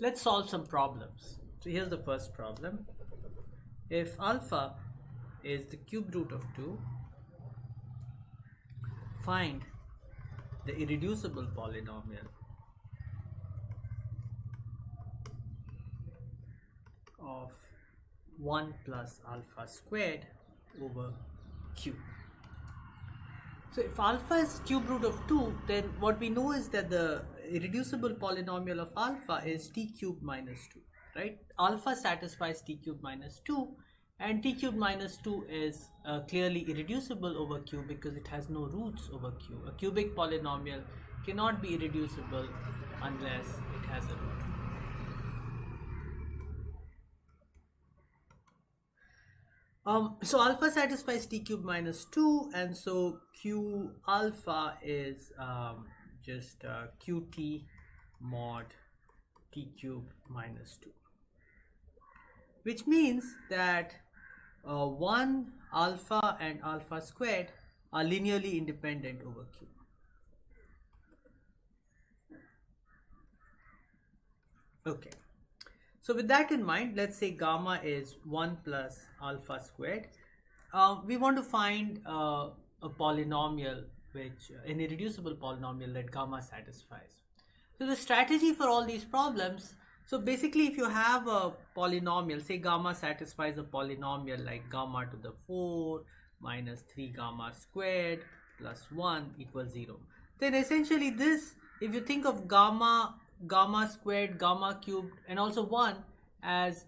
Let's solve some problems. So here's the first problem. If alpha is the cube root of 2, find the irreducible polynomial of 1 plus alpha squared over q. So if alpha is cube root of 2, then what we know is that the irreducible polynomial of alpha is t cubed minus 2, right? Alpha satisfies t cubed minus 2, and t cubed minus 2 is clearly irreducible over q because it has no roots over q. A cubic polynomial cannot be irreducible unless it has a root. So alpha satisfies t cube minus 2, and so q alpha is just qt mod t cube minus 2, which means that 1 alpha and alpha squared are linearly independent over q. Okay. So with that in mind, let's say gamma is 1 plus alpha squared. We want to find a polynomial, an irreducible polynomial that gamma satisfies. So the strategy for all these problems, so basically if you have a polynomial, say gamma satisfies a polynomial like gamma to the 4 minus 3 gamma squared plus 1 equals 0. Then essentially this, if you think of gamma squared, gamma cubed, and also 1 as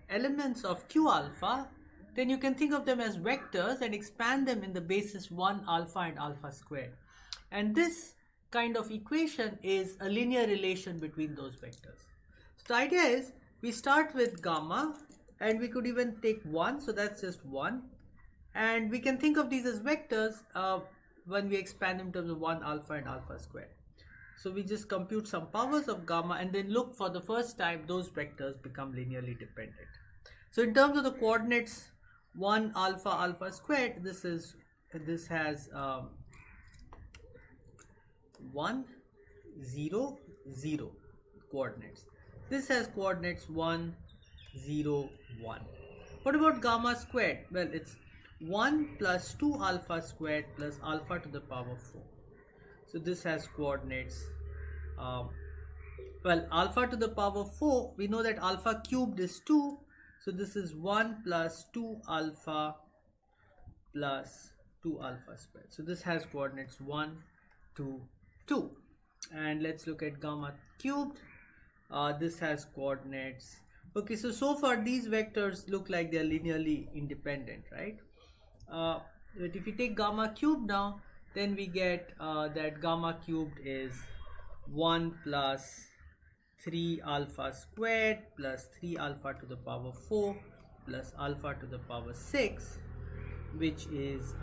elements of q alpha, then you can think of them as vectors and expand them in the basis 1 alpha and alpha squared. And this kind of equation is a linear relation between those vectors. So the idea is we start with gamma, and we could even take 1, so that's just 1, and we can think of these as vectors when we expand them in terms of 1 alpha and alpha squared. So we just compute some powers of gamma and then look for the first time those vectors become linearly dependent. So in terms of the coordinates 1 alpha alpha squared, this has 1 0 0 coordinates. This has coordinates 1 0 1. What about gamma squared? Well, it's 1 plus 2 alpha squared plus alpha to the power 4. So this has coordinates, alpha to the power 4, we know that alpha cubed is 2, so this is 1 plus 2 alpha plus 2 alpha squared. So this has coordinates 1 2 2. And let's look at gamma cubed. This has coordinates, okay, so far these vectors look like they are linearly independent, right? But if you take gamma cubed now, then we get that gamma cubed is 1 plus 3 alpha squared plus 3 alpha to the power 4 plus alpha to the power 6, which is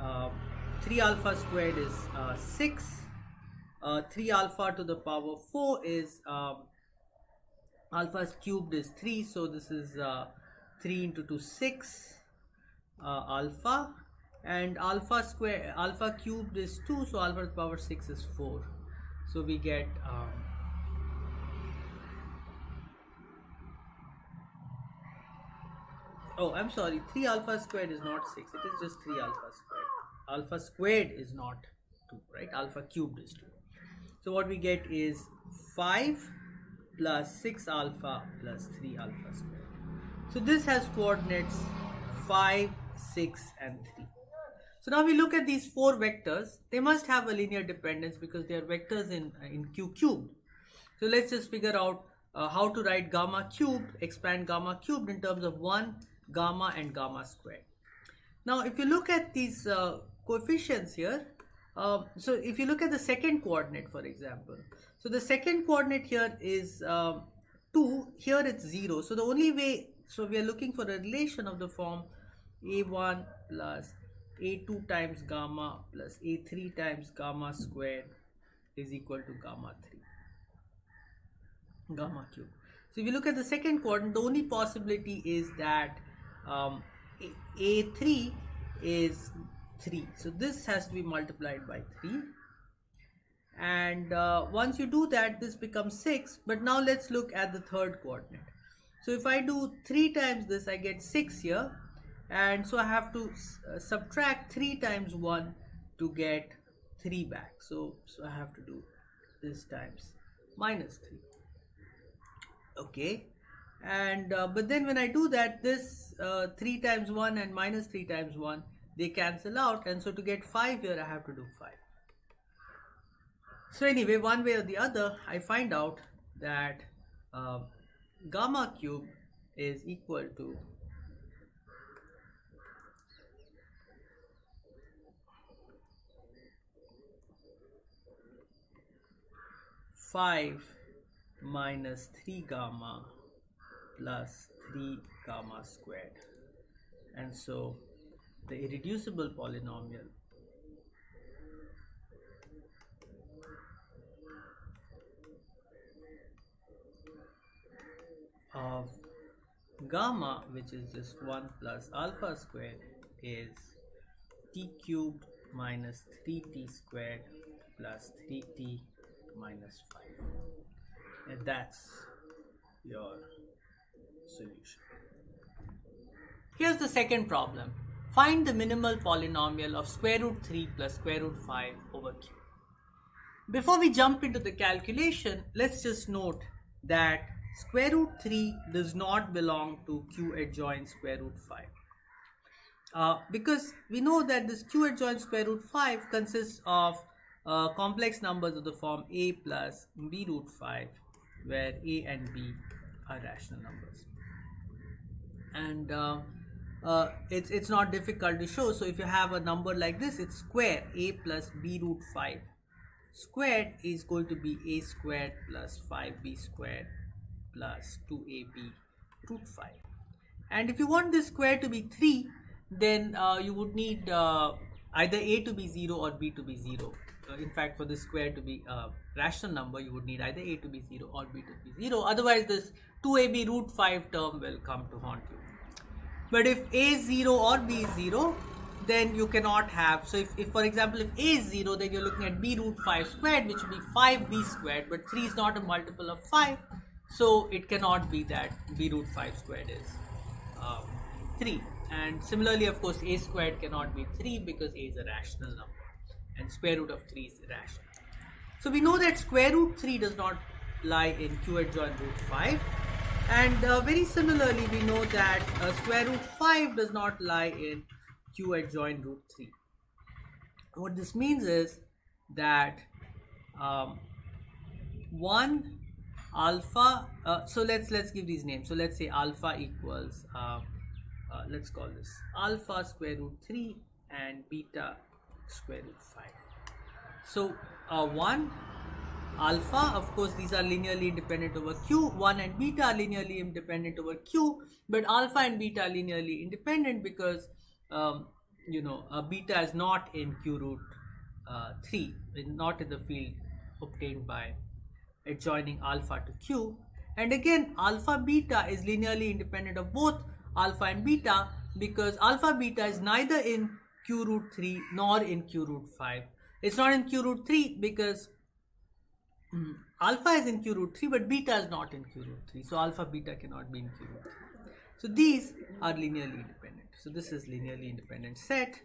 3 alpha squared is 6, 3 alpha to the power 4 is alpha cubed is 3, so this is 3 into 2 6 alpha, and alpha cubed is 2, so alpha to the power 6 is 4. So we get oh, I'm sorry, 3 alpha squared is not 6, it is just 3 alpha squared. Alpha squared is not 2, right? Alpha cubed is 2. So what we get is 5 plus 6 alpha plus 3 alpha squared. So this has coordinates 5, 6 and 3. So now we look at these 4 vectors. They must have a linear dependence because they are vectors in q cubed. So let's just figure out how to write gamma cubed, expand gamma cubed in terms of 1, gamma and gamma squared. Now if you look at these coefficients here, so if you look at the second coordinate, for example, so the second coordinate here is 2, here it's 0. So the only way, so we are looking for a relation of the form a1 plus a2 times gamma plus a3 times gamma squared is equal to gamma 3, gamma cube. So if you look at the second coordinate, the only possibility is that a3 is 3, so this has to be multiplied by 3, And once you do that, this becomes 6. But now let's look at the third coordinate. So if I do 3 times this, I get 6 here, and so I have to subtract 3 times 1 to get 3 back. So I have to do this times minus 3. Okay, and but then when I do that, this 3 times 1 and minus 3 times 1, they cancel out, and so to get 5 here, I have to do 5. So anyway, one way or the other, I find out that gamma cube is equal to 5 minus 3 gamma plus 3 gamma squared. And so the irreducible polynomial of gamma, which is just 1 plus alpha squared, is t cubed minus 3t squared plus 3t minus 5. And that's your solution. Here's the second problem. Find the minimal polynomial of square root 3 plus square root 5 over q. Before we jump into the calculation, let's just note that square root 3 does not belong to q adjoint square root 5. Because we know that this q adjoint square root 5 consists of complex numbers of the form a plus b root 5, where a and b are rational numbers. And it's not difficult to show. So if you have a number like this, it's square a plus b root 5 squared is going to be a squared plus 5b squared plus 2ab root 5. And if you want this square to be 3, then you would need either a to be 0 or b to be 0. In fact, for this square to be a rational number, you would need either a to be 0 or b to be 0. Otherwise, this 2ab root 5 term will come to haunt you. But if a is 0 or b is 0, then you cannot have. So if for example, if a is 0, then you're looking at b root 5 squared, which would be 5b squared. But 3 is not a multiple of 5. So it cannot be that b root 5 squared is 3. And similarly, of course, a squared cannot be 3 because a is a rational number and square root of 3 is irrational. So we know that square root 3 does not lie in q adjoint root 5. And very similarly, we know that square root 5 does not lie in q adjoint root 3. What this means is that 1 alpha, so let's give these names. So let's say alpha equals let's call this alpha square root 3 and beta square root 5. So 1 alpha, of course these are linearly independent over q. 1 and beta are linearly independent over q, but alpha and beta are linearly independent because beta is not in q root 3, not in the field obtained by adjoining alpha to q. And again, alpha beta is linearly independent of both alpha and beta because alpha beta is neither in q root 3 nor in q root 5. It's not in q root 3 because alpha is in q root 3 but beta is not in q root 3. So alpha beta cannot be in q root 3. So these are linearly independent. So this is linearly independent set.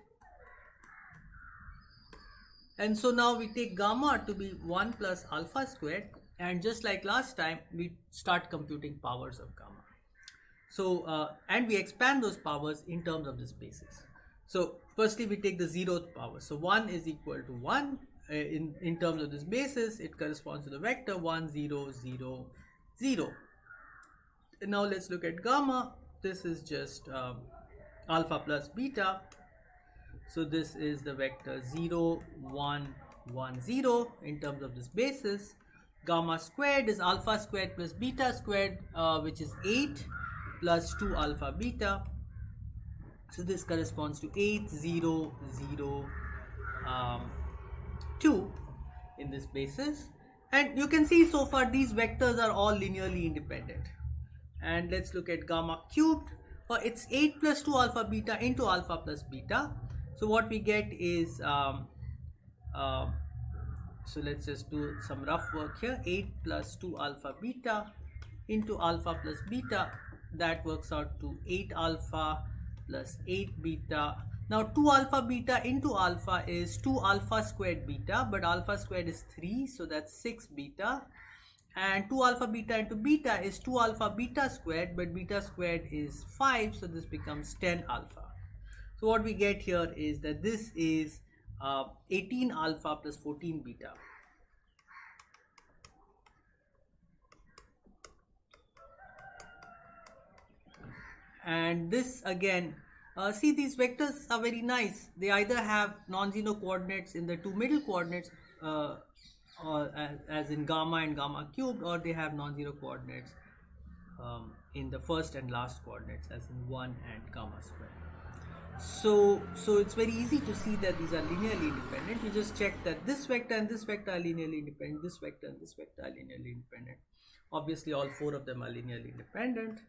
And so now we take gamma to be 1 plus alpha squared, and just like last time, we start computing powers of gamma. So and we expand those powers in terms of this basis. So firstly we take the 0th power. So 1 is equal to 1 in terms of this basis. It corresponds to the vector 1 0 0 0. And now let's look at gamma. This is just alpha plus beta. So this is the vector 0 1 1 0 in terms of this basis. Gamma squared is alpha squared plus beta squared, which is 8 plus 2 alpha beta. So this corresponds to 8 0 0 2 in this basis. And you can see so far these vectors are all linearly independent. And let's look at gamma cubed. It's 8 plus 2 alpha beta into alpha plus beta. So what we get is So let's just do some rough work here. 8 plus 2 alpha beta into alpha plus beta, that works out to 8 alpha plus 8 beta. Now 2 alpha beta into alpha is 2 alpha squared beta, but alpha squared is 3, so that's 6 beta. And 2 alpha beta into beta is 2 alpha beta squared, but beta squared is 5, so this becomes 10 alpha. So what we get here is that this is 18 alpha plus 14 beta. And this again, see, these vectors are very nice. They either have non-zero coordinates in the two middle coordinates, or as in gamma and gamma cubed, or they have non-zero coordinates in the first and last coordinates, as in 1 and gamma squared. So it's very easy to see that these are linearly independent. You just check that this vector and this vector are linearly independent, this vector and this vector are linearly independent. Obviously all four of them are linearly independent.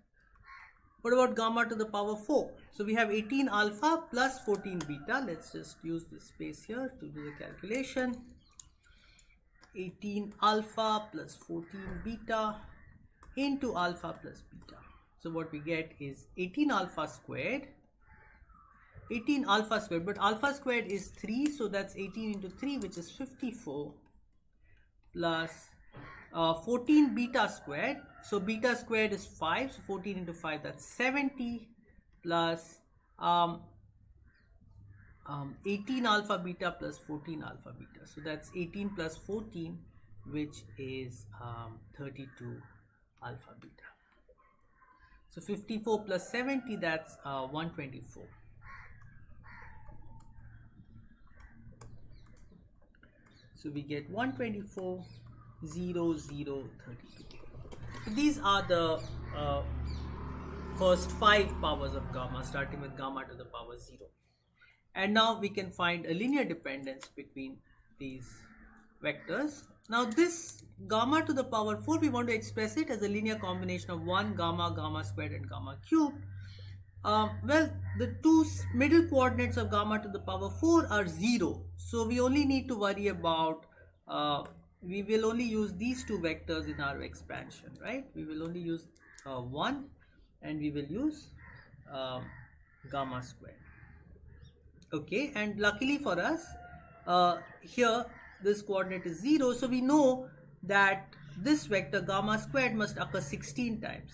What about gamma to the power 4? So we have 18 alpha plus 14 beta. Let's just use this space here to do the calculation. 18 alpha plus 14 beta into alpha plus beta. So what we get is 18 alpha squared. 18 alpha squared, but alpha squared is 3, so that's 18 into 3, which is 54, plus 14 beta squared. So beta squared is 5, so 14 into 5, that's 70, plus 18 alpha beta plus 14 alpha beta. So that's 18 plus 14, which is 32 alpha beta. So 54 plus 70, that's 124. So we get 124, 0, 0, 32. So these are the first 5 powers of gamma, starting with gamma to the power 0. And now we can find a linear dependence between these vectors. Now this gamma to the power 4, we want to express it as a linear combination of 1 gamma, gamma squared and gamma cubed. Well, the two middle coordinates of gamma to the power 4 are 0. So we only need to worry about, we will only use these two vectors in our expansion, right? We will only use 1 and we will use gamma squared. Okay, and luckily for us, here this coordinate is 0. So we know that this vector gamma squared must occur 16 times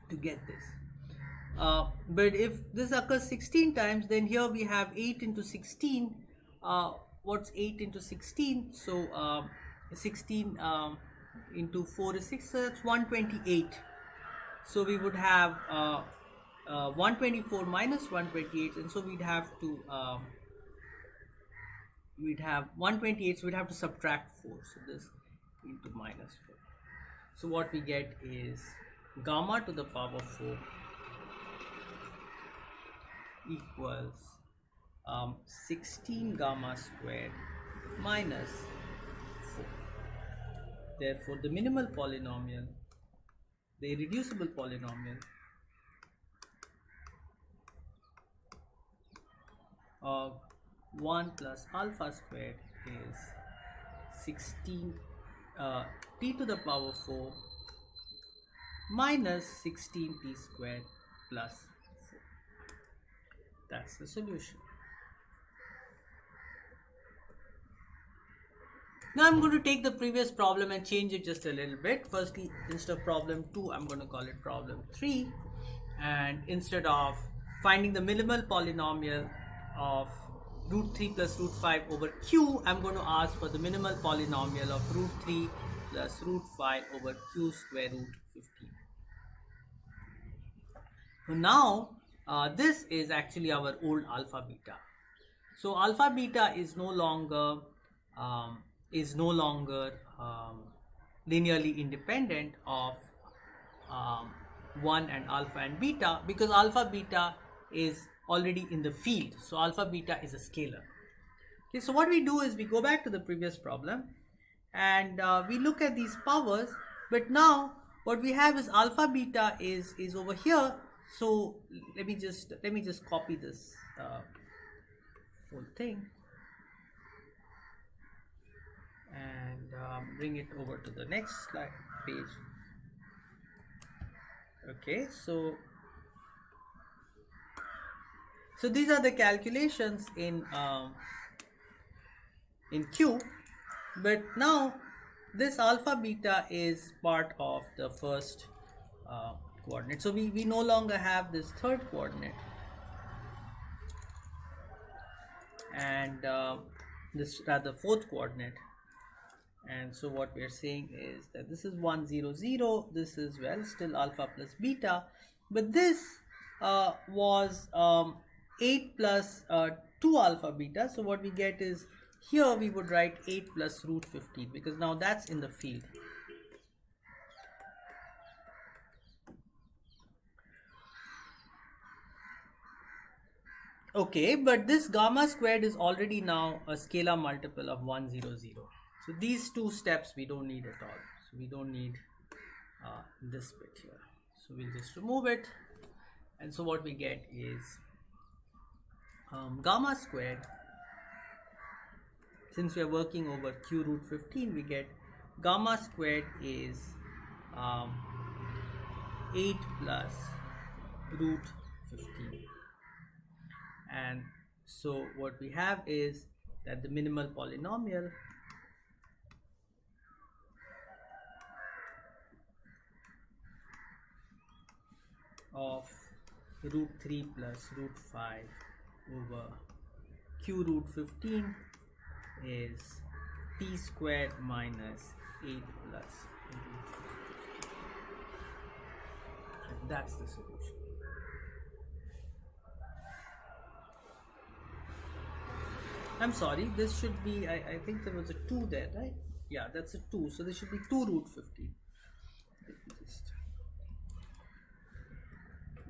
to get this. But if this occurs 16 times, then here we have 8 into 16. What's 8 into 16? So 16 into 4 is 6, so that's 128. So we would have 124 minus 128, and so we'd have to we'd have 128, so we'd have to subtract 4. So this into minus 4. So what we get is gamma to the power 4 equals 16 gamma squared minus 4. Therefore, the minimal polynomial, the irreducible polynomial of 1 plus alpha squared is 16 t to the power 4 minus 16t squared plus 4. That's the solution. Now I'm going to take the previous problem and change it just a little bit. Firstly, instead of problem 2, I'm going to call it problem 3. And instead of finding the minimal polynomial of root 3 plus root 5 over q, I'm going to ask for the minimal polynomial of root 3 plus root 5 over q square root 15. So now this is actually our old alpha beta. So alpha beta is no longer linearly independent of 1 and alpha and beta, because alpha beta is already in the field. So alpha beta is a scalar. Okay, so what we do is we go back to the previous problem and we look at these powers, but now what we have is alpha beta is over here. So let me just copy this whole thing. and bring it over to the next slide page. Okay, so these are the calculations in Q, but now this alpha beta is part of the first coordinate, so we no longer have this third coordinate, and this rather fourth coordinate. And so what we are saying is that this is 1 0 0, this is, well, still alpha plus beta, but this was 8 plus 2 alpha beta. So what we get is, here we would write 8 plus root 15, because now that's in the field. Okay, but this gamma squared is already now a scalar multiple of 1 0 0. So these two steps we don't need at all. So we don't need this bit here. So we'll just remove it. And so what we get is gamma squared. Since we are working over q root 15, we get gamma squared is 8 plus root 15. And so what we have is that the minimal polynomial of root 3 plus root 5 over q root 15 is t squared minus 8 plus root 15. And that's the solution. I'm sorry, this should be, I think there was a 2 there, right? Yeah, that's a 2. So this should be 2 root 15. Just,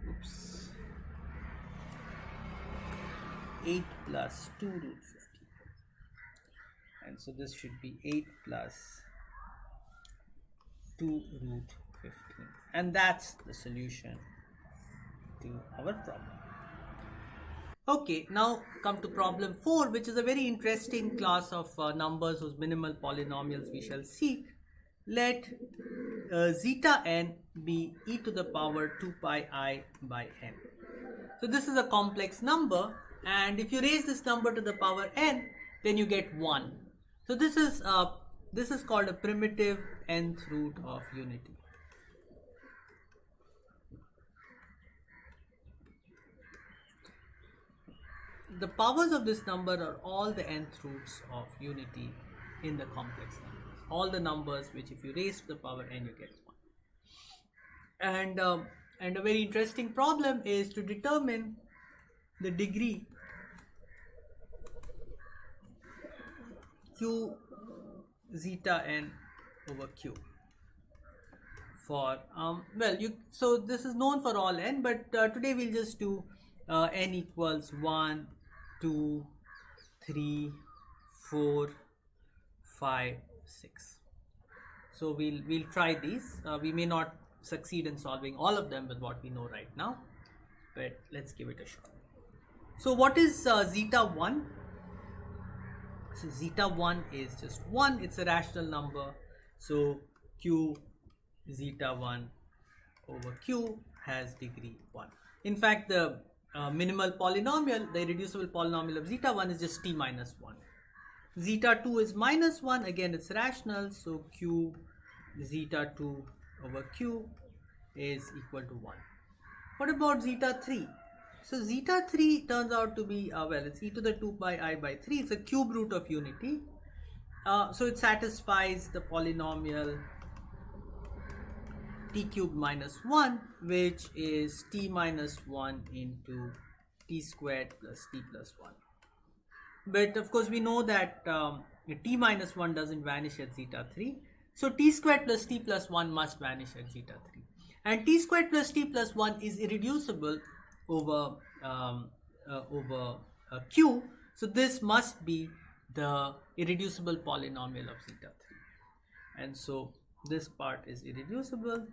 oops. 8 plus 2 root 15. And so this should be 8 plus 2 root 15. And that's the solution to our problem. Okay, now come to problem 4, which is a very interesting class of numbers whose minimal polynomials we shall seek. Let zeta n be e to the power 2 pi I by n. So this is a complex number, and if you raise this number to the power n, then you get 1. So this is called a primitive nth root of unity. The powers of this number are all the nth roots of unity in the complex numbers. All the numbers which, if you raise to the power n, you get 1. And a very interesting problem is to determine the degree q zeta n over q for so this is known for all n, but today we'll just do n equals 1, 2, 3, 4, 5, 6. So we'll try these. We may not succeed in solving all of them with what we know right now, but let's give it a shot. So what is zeta 1? So zeta 1 is just 1. It's a rational number. So q zeta 1 over q has degree 1. In fact, the minimal polynomial, the irreducible polynomial of zeta 1 is just t minus 1. Zeta 2 is minus 1. Again, it's rational. So q zeta 2 over q is equal to 1. What about zeta 3? So zeta 3 turns out to be, it's e to the 2 pi I by 3. It's a cube root of unity. So it satisfies the polynomial t cubed minus 1, which is t minus 1 into t squared plus t plus 1. But of course we know that t minus 1 doesn't vanish at zeta 3. So t squared plus t plus 1 must vanish at zeta 3. And t squared plus t plus 1 is irreducible over q. So this must be the irreducible polynomial of zeta 3. And so this part is irreducible.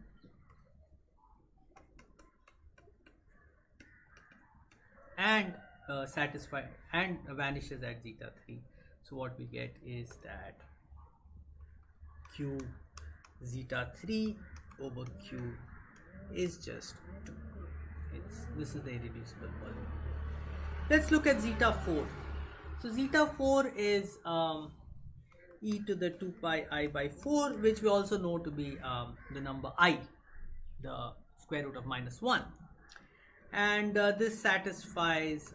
And satisfied and vanishes at zeta 3. So what we get is that q zeta 3 over q is just 2. This is the irreducible polynomial. Let's look at zeta 4. So zeta 4 is e to the 2 pi I by 4, which we also know to be the number I, the square root of minus 1. And this satisfies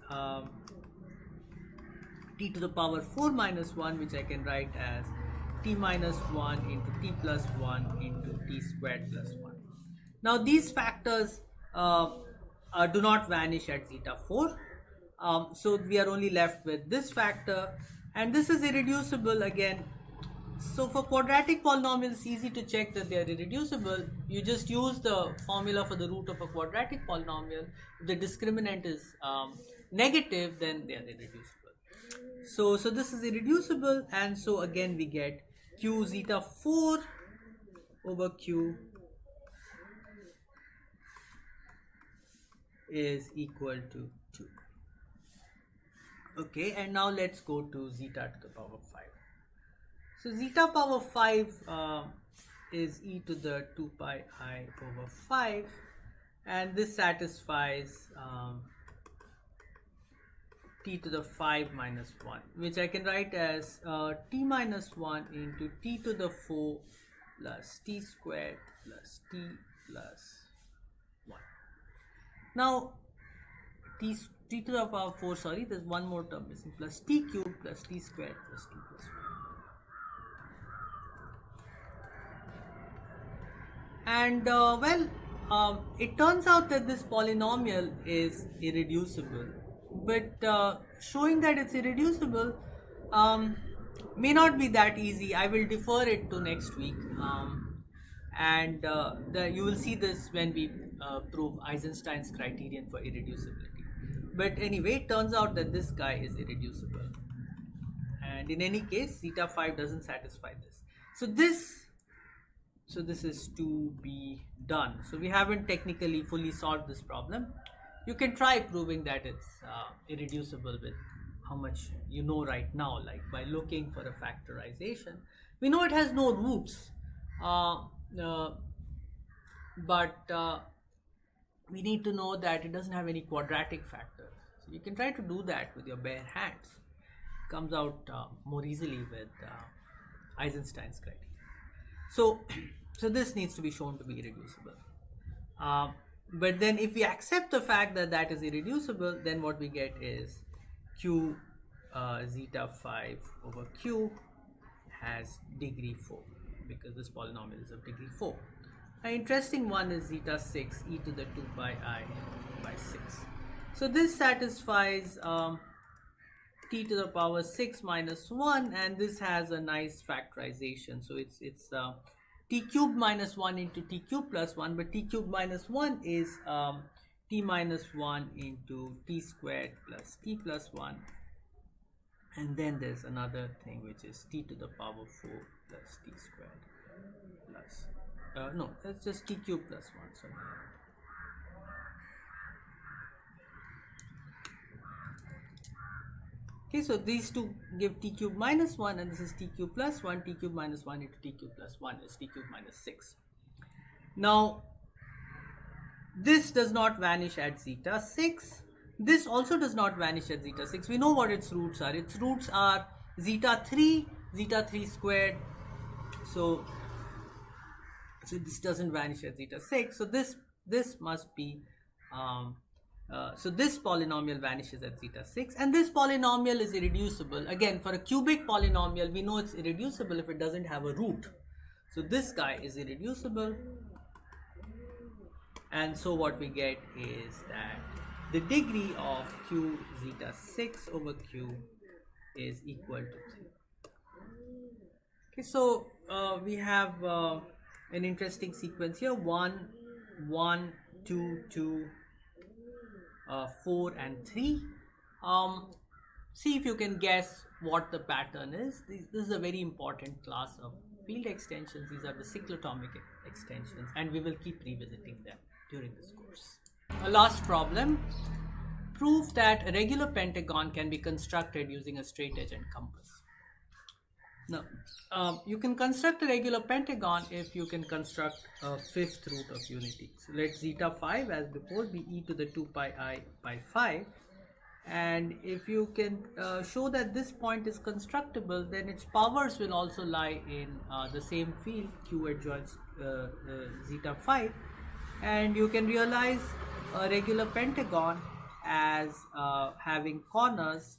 t to the power 4 minus 1, which I can write as t minus 1 into t plus 1 into t squared plus 1. Now these factors do not vanish at zeta 4. So we are only left with this factor, and this is irreducible again. So for quadratic polynomials, it's easy to check that they are irreducible. You just use the formula for the root of a quadratic polynomial. If the discriminant is negative, then they are irreducible. So this is irreducible, and so again we get q zeta 4 over q is equal to 2. Okay, and now let's go to zeta to the power 5. So zeta power 5 is e to the 2 pi I over 5, and this satisfies t to the 5 minus 1, which I can write as t minus 1 into t to the 4 plus t squared plus t plus 1. Now t to the power 4, sorry, there's one more term missing, plus t cubed plus t squared plus t plus 1. And it turns out that this polynomial is irreducible, but showing that it's irreducible may not be that easy. I will defer it to next week, and you will see this when we prove Eisenstein's criterion for irreducibility. But anyway, it turns out that this guy is irreducible, and in any case zeta 5 doesn't satisfy this. So this is to be done. So we haven't technically fully solved this problem. You can try proving that it's irreducible with how much you know right now, like by looking for a factorization. We know it has no roots, but we need to know that it doesn't have any quadratic factors. So you can try to do that with your bare hands. It comes out more easily with Eisenstein's criterion. So this needs to be shown to be irreducible. But then if we accept the fact that that is irreducible, then what we get is q zeta 5 over q has degree 4, because this polynomial is of degree 4. An interesting one is zeta 6 e to the 2 pi I by 6. So this satisfies t to the power 6 minus 1, and this has a nice factorization. So it's t cubed minus 1 into t cubed plus 1, but t cubed minus 1 is t minus 1 into t squared plus t plus 1, and then there's another thing which is t to the power 4 plus t squared plus no, that's just t cubed plus 1. Sorry. Okay, so these two give t cubed minus 1, and this is t cubed plus 1. T cubed minus 1 into t cubed plus 1 is t cubed minus 6. Now, this does not vanish at zeta 6. This also does not vanish at zeta 6. We know what its roots are. Its roots are zeta 3 squared. So this doesn't vanish at zeta 6. So this must be so this polynomial vanishes at zeta 6, and this polynomial is irreducible. Again, for a cubic polynomial, we know it's irreducible if it doesn't have a root. So this guy is irreducible, and so what we get is that the degree of q zeta 6 over q is equal to 3. Okay, so we have an interesting sequence here: 1, 1, 2, 2. 4 and 3. See if you can guess what the pattern is. This is a very important class of field extensions. These are the cyclotomic extensions, and we will keep revisiting them during this course. A last problem. Prove that a regular pentagon can be constructed using a straight edge and compass. Now, you can construct a regular pentagon if you can construct a fifth root of unity. So let zeta 5 as before be e to the 2 pi I by 5. And if you can show that this point is constructible, then its powers will also lie in the same field q adjoins zeta 5, and you can realize a regular pentagon as having corners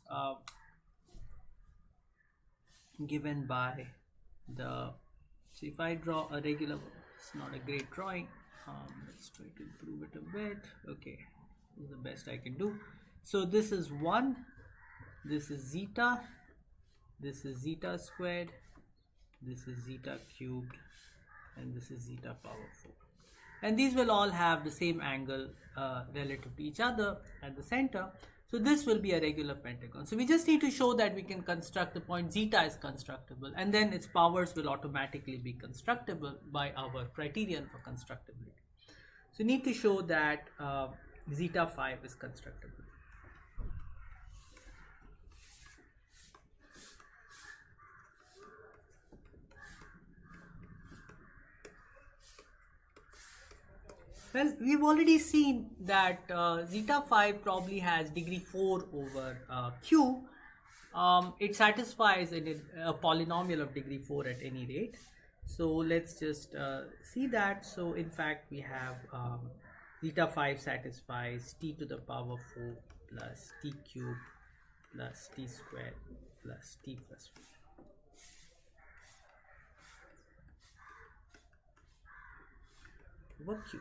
given by the, so if I draw a regular, it's not a great drawing, let's try to improve it a bit. Okay, this is the best I can do. So this is 1, this is zeta, this is zeta squared, this is zeta cubed, and this is zeta power 4. And these will all have the same angle relative to each other at the center. So this will be a regular pentagon. So we just need to show that we can construct the point zeta is constructible, and then its powers will automatically be constructible by our criterion for constructibility. So we need to show that zeta 5 is constructible. Well, we've already seen that zeta 5 probably has degree 4 over q. It satisfies a polynomial of degree 4 at any rate. So let's just see that. So in fact, we have zeta 5 satisfies t to the power 4 plus t cubed plus t squared plus t plus 4. Over q.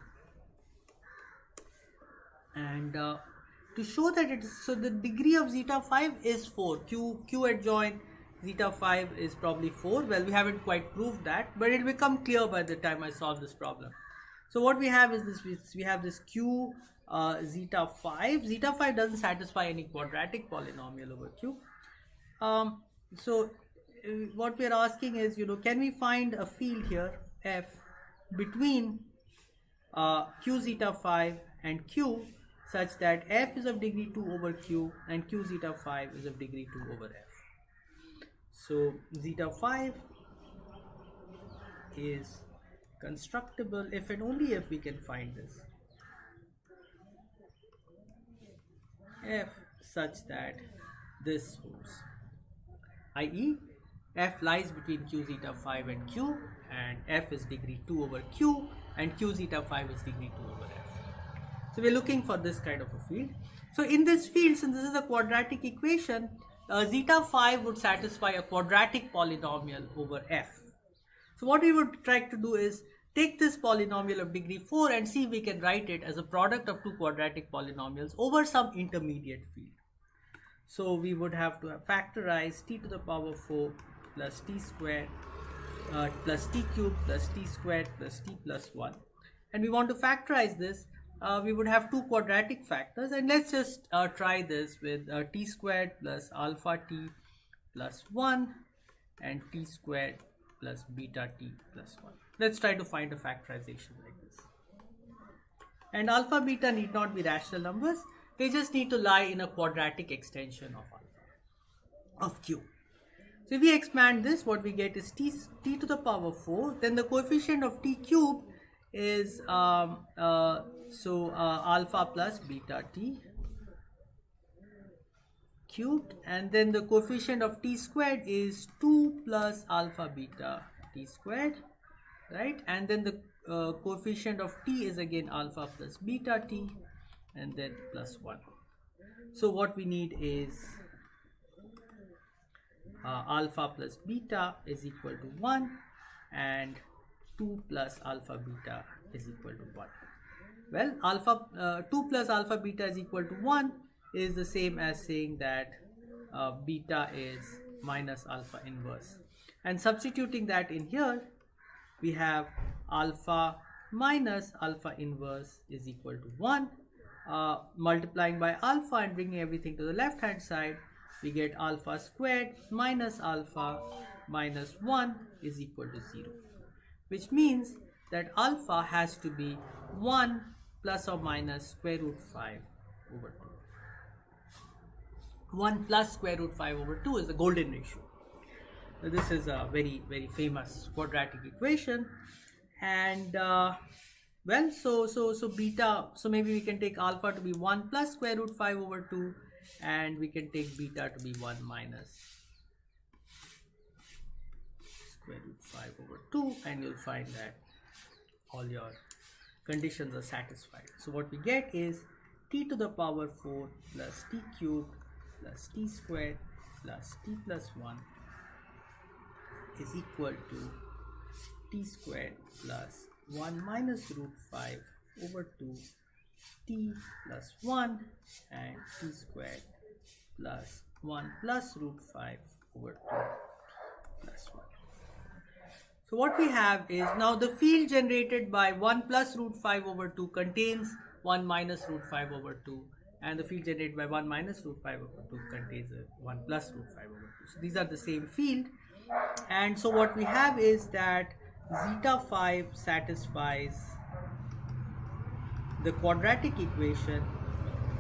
And to show that it is, so the degree of zeta 5 is 4. Q adjoint zeta 5 is probably 4. Well, we haven't quite proved that, but it will become clear by the time I solve this problem. So what we have is this, we have this q zeta 5. Zeta 5 doesn't satisfy any quadratic polynomial over q. So what we are asking is, can we find a field here f between q zeta 5 and q, such that f is of degree 2 over q and q zeta 5 is of degree 2 over f. So zeta 5 is constructible if and only if we can find this f such that this holds, i.e. f lies between q zeta 5 and q, and f is degree 2 over q and q zeta 5 is degree 2 over f. So we're looking for this kind of a field. So in this field, since this is a quadratic equation, zeta 5 would satisfy a quadratic polynomial over f. So what we would try to do is take this polynomial of degree 4 and see if we can write it as a product of two quadratic polynomials over some intermediate field. So we would have to factorize t to the power 4 plus t squared plus t cubed plus t squared plus t plus 1. And we want to factorize this. We would have two quadratic factors, and let's just try this with t squared plus alpha t plus 1 and t squared plus beta t plus 1. Let's try to find a factorization like this. And alpha beta need not be rational numbers, they just need to lie in a quadratic extension of alpha of q. So if we expand this, what we get is t to the power 4, then the coefficient of t cubed is alpha plus beta t cubed, and then the coefficient of t squared is 2 plus alpha beta t squared, right? And then the coefficient of t is again alpha plus beta t, and then plus 1. So what we need is alpha plus beta is equal to 1 and 2 plus alpha beta is equal to 1. Well, 2 plus alpha beta is equal to 1 is the same as saying that beta is minus alpha inverse. And substituting that in here, we have alpha minus alpha inverse is equal to 1. Multiplying by alpha and bringing everything to the left hand side, we get alpha squared minus alpha minus 1 is equal to 0. Which means that alpha has to be 1 plus or minus square root 5 over 2. 1 plus square root 5 over 2 is the golden ratio. This is a very, very famous quadratic equation. And well, so beta, so maybe we can take alpha to be 1 plus square root 5 over 2, and we can take beta to be 1 minus square root 5 over 2, and you'll find that all your conditions are satisfied. So what we get is t to the power 4 plus t cubed plus t squared plus t plus 1 is equal to t squared plus 1 minus root 5 over 2 t plus 1 and t squared plus 1 plus root 5 over 2 plus 1. So what we have is now the field generated by 1 plus root 5 over 2 contains 1 minus root 5 over 2, and the field generated by 1 minus root 5 over 2 contains 1 plus root 5 over 2. So these are the same field, and so what we have is that zeta 5 satisfies the quadratic equation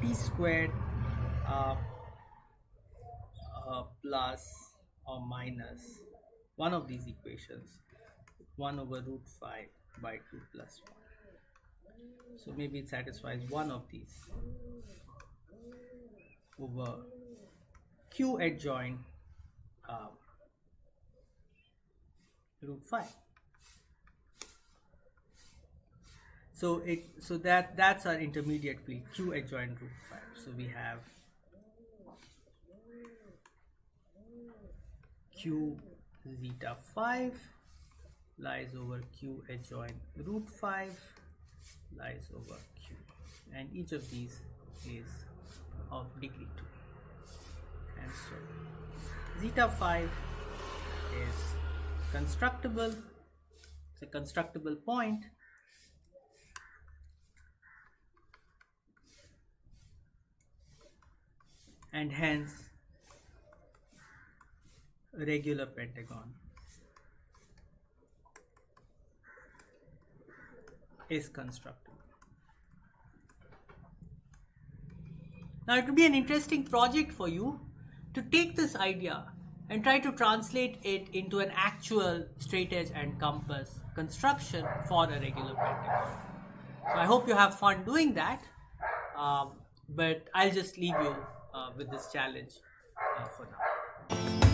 t squared plus or minus one of these equations, 1 over root 5 by 2 plus 1. So maybe it satisfies one of these over q adjoint root 5. So that's our intermediate field, q adjoint root 5. So we have q zeta 5 lies over q adjoint root 5 lies over q, and each of these is of degree 2, and so zeta 5 is constructible. It's a constructible point, and hence a regular pentagon is constructible. Now it would be an interesting project for you to take this idea and try to translate it into an actual straight edge and compass construction for a regular pentagon. So I hope you have fun doing that, but I'll just leave you with this challenge for now.